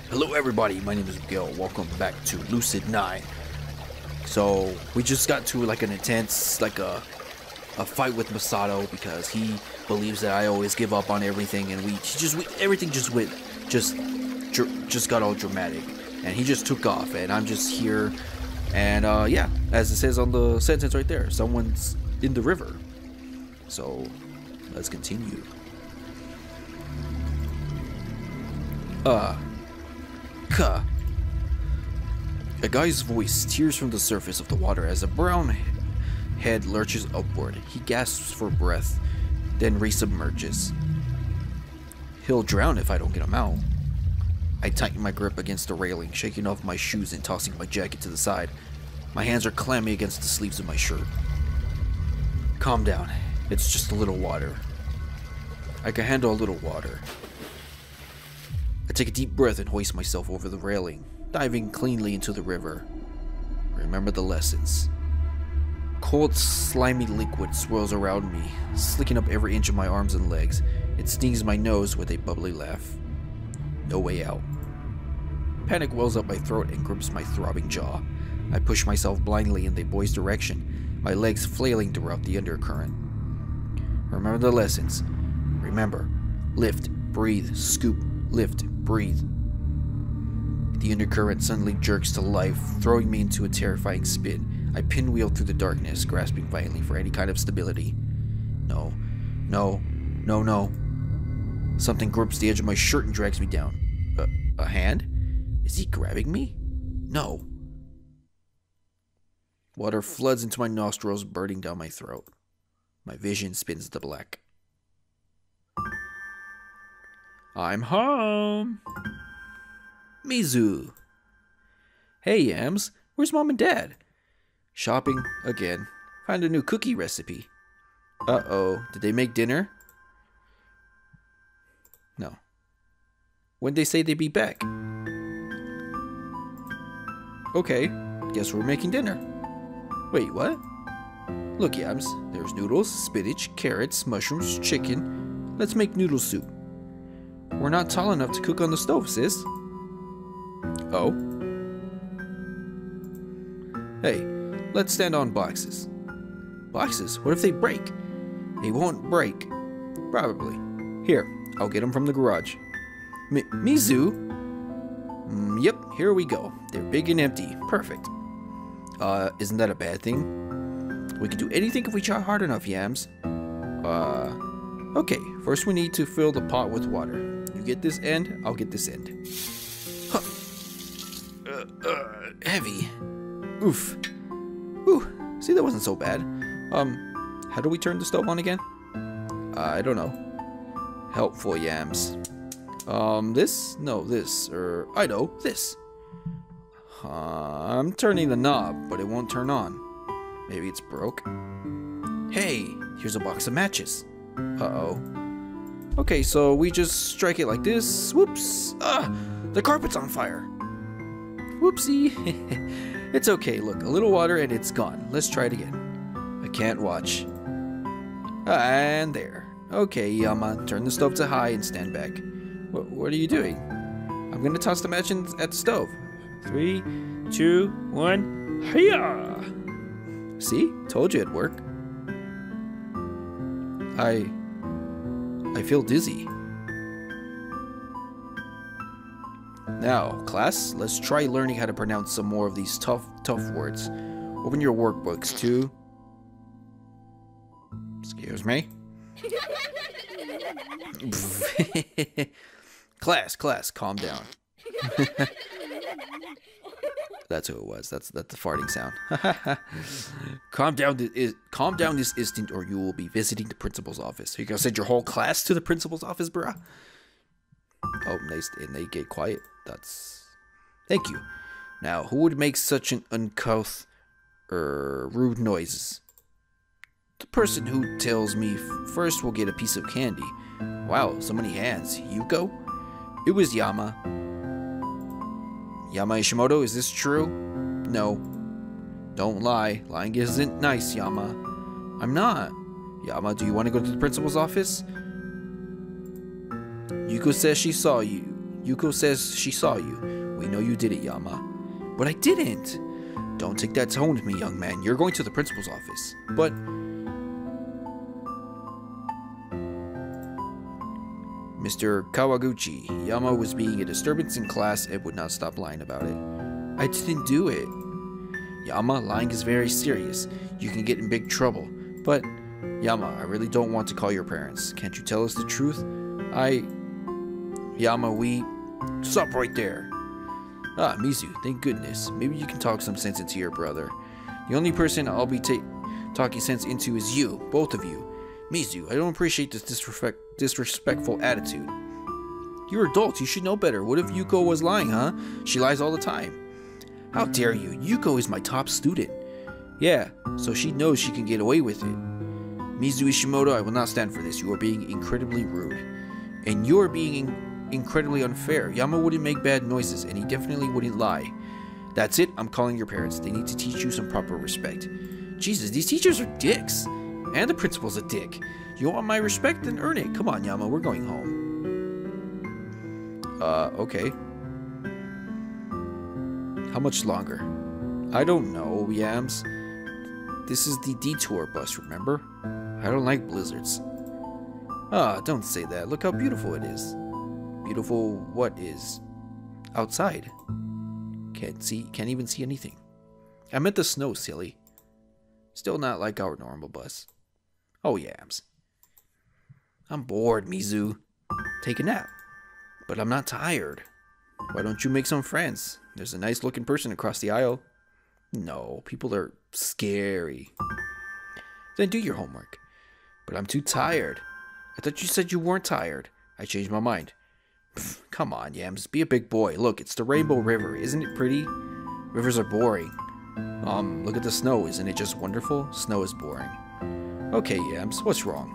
Hello everybody, my name is Miguel. Welcome back to Lucid9. So we just got to like an intense a fight with Masato because he believes that I always give up on everything, and everything just got all dramatic, and he just took off, and I'm just here, and yeah, as it says on the sentence right there, someone's in the river. So let's continue. A guy's voice tears from the surface of the water as a brown head lurches upward. He gasps for breath, then resubmerges. He'll drown if I don't get him out. I tighten my grip against the railing, shaking off my shoes and tossing my jacket to the side. My hands are clammy against the sleeves of my shirt. Calm down. It's just a little water. I can handle a little water. I take a deep breath and hoist myself over the railing, diving cleanly into the river. Remember the lessons. Cold, slimy liquid swirls around me, slicking up every inch of my arms and legs. It stings my nose with a bubbly laugh. No way out. Panic wells up my throat and grips my throbbing jaw. I push myself blindly in the boy's direction, my legs flailing throughout the undercurrent. Remember the lessons. Remember. Lift, breathe, scoop, lift, breathe. The undercurrent suddenly jerks to life, throwing me into a terrifying spin. I pinwheel through the darkness, grasping violently for any kind of stability. No. Something grips the edge of my shirt and drags me down. A hand? Is he grabbing me? No. Water floods into my nostrils, burning down my throat. My vision spins to black. I'm home. Mizu. Hey, Yams. Where's Mom and Dad? Shopping again. Found a new cookie recipe. Uh-oh. Did they make dinner? No. When'd they say they'd be back? Okay. Guess we're making dinner. Wait, what? Look, Yams. There's noodles, spinach, carrots, mushrooms, chicken. Let's make noodle soup. We're not tall enough to cook on the stove, sis. Oh? Hey, let's stand on boxes. Boxes? What if they break? They won't break. Probably. Here, I'll get them from the garage. Mizu? Yep, here we go. They're big and empty. Perfect. Isn't that a bad thing? We can do anything if we try hard enough, Yams. Okay, first we need to fill the pot with water. You get this end, I'll get this end. Huh. Heavy. Oof. Ooh, see, that wasn't so bad. How do we turn the stove on again? I don't know. Helpful, Yams. This? No, this. I know, this. I'm turning the knob, but it won't turn on. Maybe it's broke. Hey, here's a box of matches. Uh-oh. Okay, so we just strike it like this. Whoops. The carpet's on fire. Whoopsie. It's okay, look, a little water and it's gone. Let's try it again. I can't watch. And there. Okay, Yama, turn the stove to high and stand back. What are you doing? I'm gonna toss the match at the stove. 3, 2, 1, hiya! See? Told you it'd work. I feel dizzy. Now, class, let's try learning how to pronounce some more of these tough words. Open your workbooks to... Excuse me? Class, calm down. That's who it was. That's the farting sound. Calm down this instant, or you will be visiting the principal's office. Are you gonna send your whole class to the principal's office, bruh? Oh, nice. And they get quiet. That's... Thank you. Now, who would make such an uncouth, rude noises? The person who tells me first will get a piece of candy. Wow, so many hands. Yuko? It was Yama. Yama Ishimoto, is this true? No. Don't lie. Lying isn't nice, Yama. I'm not. Yama, do you want to go to the principal's office? Yuko says she saw you. Yuko says she saw you. We know you did it, Yama. But I didn't! Don't take that tone with me, young man. You're going to the principal's office. But... Mr. Kawaguchi, Yama was being a disturbance in class and would not stop lying about it. I didn't do it. Yama, lying is very serious. You can get in big trouble. But, Yama, I really don't want to call your parents. Can't you tell us the truth? Yama, we... Stop right there. Ah, Mizu, thank goodness. Maybe you can talk some sense into your brother. The only person I'll be talking sense into is you, both of you. Mizu, I don't appreciate this disrespectful attitude. You're adults, you should know better. What if Yuko was lying, huh? She lies all the time. How dare you? Yuko is my top student. Yeah, so she knows she can get away with it. Mizu Ishimoto, I will not stand for this. You are being incredibly rude. And you are being incredibly unfair. Yama wouldn't make bad noises, and he definitely wouldn't lie. That's it, I'm calling your parents. They need to teach you some proper respect. Jesus, these teachers are dicks. And the principal's a dick. You want my respect? Then earn it. Come on, Yama, we're going home. Okay. How much longer? I don't know, Yams. This is the detour bus, remember? I don't like blizzards. Ah, don't say that. Look how beautiful it is. Beautiful what is? Outside. Can't even see anything. I meant the snow, silly. Still not like our normal bus. Oh, Yams. I'm bored, Mizu. Take a nap. But I'm not tired. Why don't you make some friends? There's a nice looking person across the aisle. No, people are scary. Then do your homework. But I'm too tired. I thought you said you weren't tired. I changed my mind. Pfft, come on, Yams. Be a big boy. Look, it's the Rainbow River. Isn't it pretty? Rivers are boring. Look at the snow. Isn't it just wonderful? Snow is boring. Okay, Yams. What's wrong?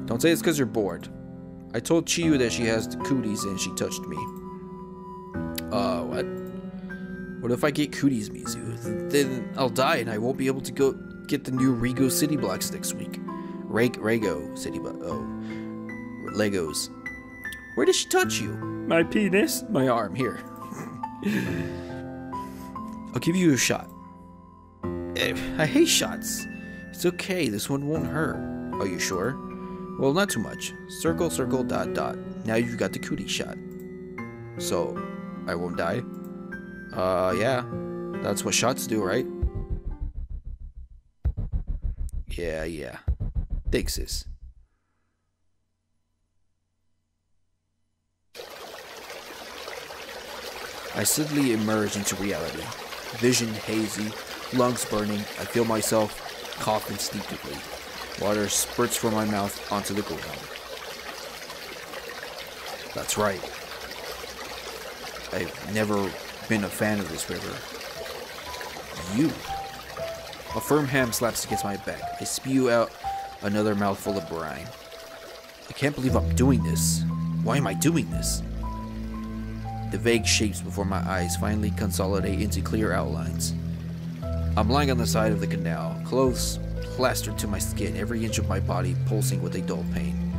Don't say it's because you're bored. I told Chiyu that she has the cooties and she touched me. What? What if I get cooties, Mizu? Then I'll die and I won't be able to go get the new Rego City blocks next week. Rego City blocks. Oh. Legos. Where did she touch you? My penis? My arm. Here. I'll give you a shot. I hate shots. It's okay. This one won't hurt. Are you sure? Well, not too much. Circle, circle, dot, dot. Now you've got the cootie shot. So, I won't die? Yeah. That's what shots do, right? Yeah. Thanks, sis. I suddenly emerge into reality. Vision hazy, lungs burning. I feel myself cough instinctively. Water spurts from my mouth onto the ground. That's right. I've never been a fan of this river. You. A firm hand slaps against my back. I spew out another mouthful of brine. I can't believe I'm doing this. Why am I doing this? The vague shapes before my eyes finally consolidate into clear outlines. I'm lying on the side of the canal, clothes plastered to my skin, every inch of my body pulsing with a dull pain.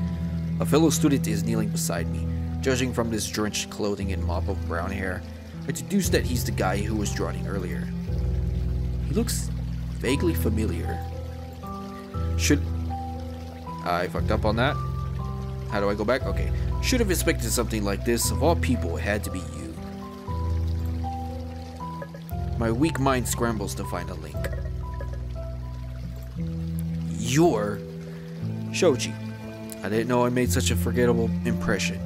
A fellow student is kneeling beside me. Judging from this drenched clothing and mop of brown hair, I deduce that he's the guy who was drowning earlier. He looks vaguely familiar. Should I fucked up on that? How do I go back? Okay. Should have expected something like this. Of all people, it had to be you. My weak mind scrambles to find a link. You're Shoji. I didn't know I made such a forgettable impression.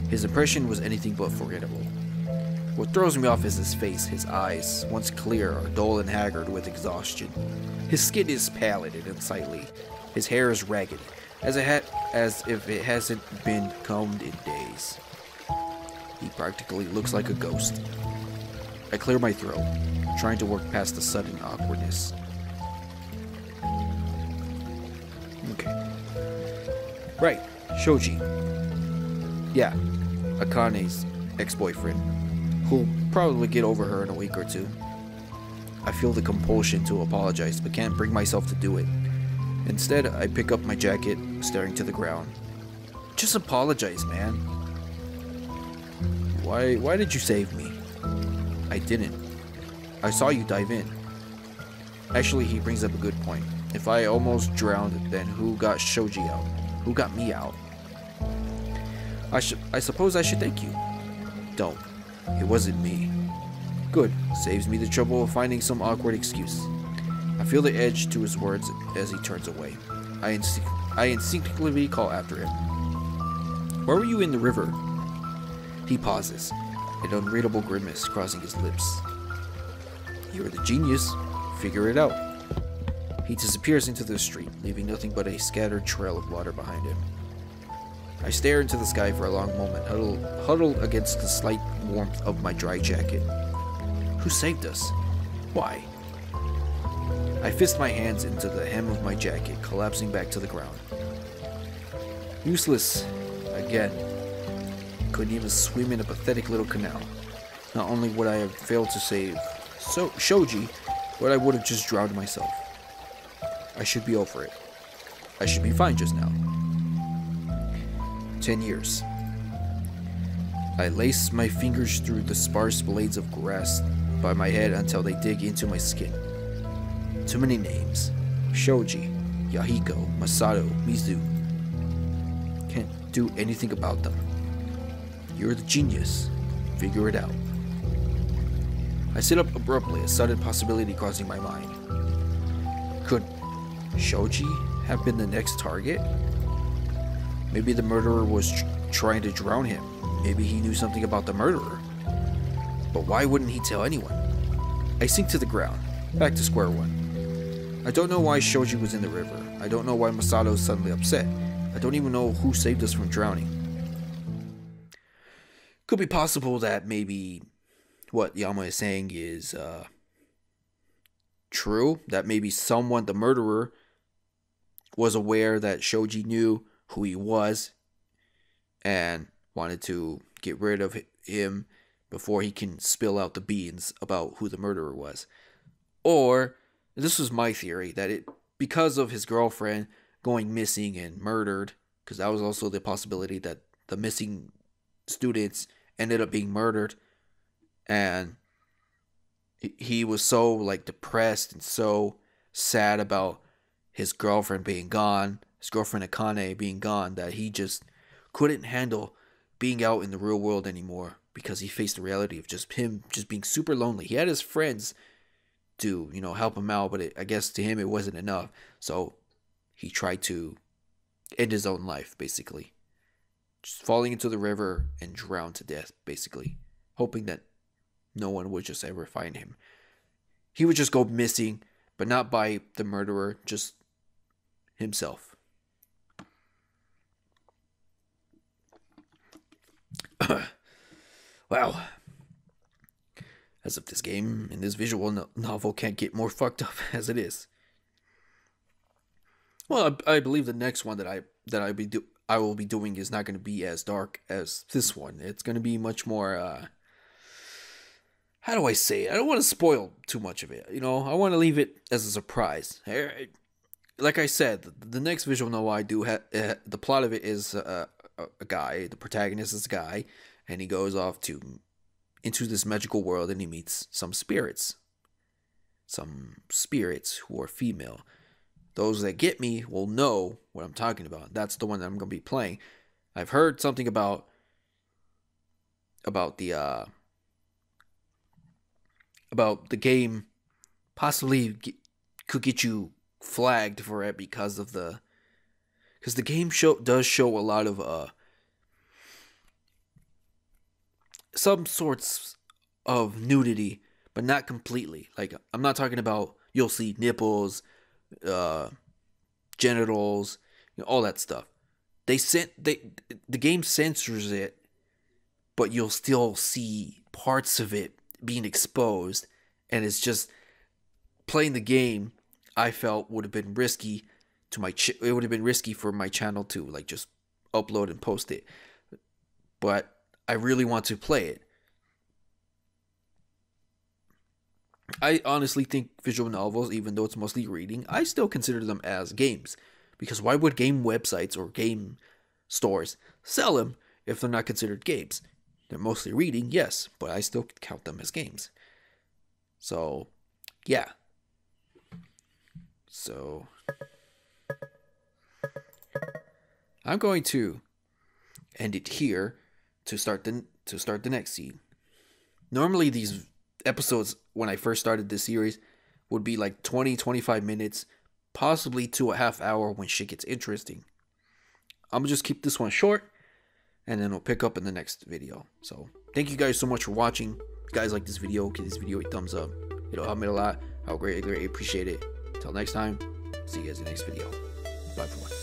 His impression was anything but forgettable. What throws me off is his face. His eyes, once clear, are dull and haggard with exhaustion. His skin is pallid and unsightly. His hair is ragged, as if it hasn't been combed in days. He practically looks like a ghost. I clear my throat, trying to work past the sudden awkwardness. Okay. Right, Shoji. Yeah, Akane's ex-boyfriend, who'll probably get over her in a week or two. I feel the compulsion to apologize, but can't bring myself to do it. Instead, I pick up my jacket, staring to the ground. Just apologize, man. Why did you save me? I didn't. I saw you dive in. Actually, he brings up a good point. If I almost drowned, then who got Shoji out? Who got me out? I suppose I should thank you. Don't. It wasn't me. Good. Saves me the trouble of finding some awkward excuse. I feel the edge to his words as he turns away. I instinctively call after him. Where were you in the river? He pauses, an unreadable grimace crossing his lips. You're the genius. Figure it out. He disappears into the street, leaving nothing but a scattered trail of water behind him. I stare into the sky for a long moment, huddled against the slight warmth of my dry jacket. Who saved us? Why? I fist my hands into the hem of my jacket, collapsing back to the ground. Useless. Again. Couldn't even swim in a pathetic little canal. Not only would I have failed to save Shoji, but I would have just drowned myself. I should be over it. I should be fine just now. 10 years. I lace my fingers through the sparse blades of grass by my head until they dig into my skin. Too many names. Shoji, Yahiko, Masato, Mizu. Can't do anything about them. You're the genius. Figure it out. I sit up abruptly, a sudden possibility crossing my mind. Could Shoji have been the next target? Maybe the murderer was trying to drown him. Maybe he knew something about the murderer. But why wouldn't he tell anyone? I sink to the ground, back to square one. I don't know why Shoji was in the river. I don't know why Masato is suddenly upset. I don't even know who saved us from drowning. Could be possible that maybe what Yama is saying is true. That maybe someone, the murderer, was aware that Shoji knew who he was and wanted to get rid of him before he can spill out the beans about who the murderer was. Or, this was my theory, that because of his girlfriend going missing and murdered, because that was also the possibility that the missing students ended up being murdered, and he was so like depressed and so sad about his girlfriend being gone, his girlfriend Akane being gone, that he just couldn't handle being out in the real world anymore, because he faced the reality of just him just being super lonely. He had his friends to, help him out, but I guess to him it wasn't enough. So he tried to end his own life, basically. Just falling into the river and drown to death, basically. Hoping that no one would just ever find him. He would just go missing, but not by the murderer, just himself. Wow. As if this game and this visual novel can't get more fucked up as it is. Well, I believe the next one that I will be doing is not going to be as dark as this one. It's going to be much more, how do I say it? I don't want to spoil too much of it. I want to leave it as a surprise. Like I said, the next visual novel I do, the plot of it is a guy, the protagonist is a guy, and he goes off into this magical world, and he meets some spirits who are female. Those that get me will know what I'm talking about. That's the one that I'm going to be playing. I've heard something about the game possibly could get you flagged for it because the game does show a lot of some sorts of nudity, but not completely. Like, I'm not talking about you'll see nipples, genitals, all that stuff. The game censors it, but you'll still see parts of it being exposed, and it's just playing the game. I felt would have been risky it would have been risky for my channel to like just upload and post it, but I really want to play it. I honestly think visual novels, even though it's mostly reading, I still consider them as games. Because why would game websites or game stores sell them if they're not considered games. They're mostly reading, yes, but I still count them as games. So, yeah. So, I'm going to end it here to start the next scene. Normally these episodes, when I first started this series, would be like 20-25 minutes, possibly to a half hour when shit gets interesting. I'm gonna just keep this one short, and then we'll pick up in the next video. So thank you guys so much for watching. If you guys like this video, give this video a thumbs up. It'll help me a lot. I'll greatly appreciate it. Until next time, see you guys in the next video. Bye for now.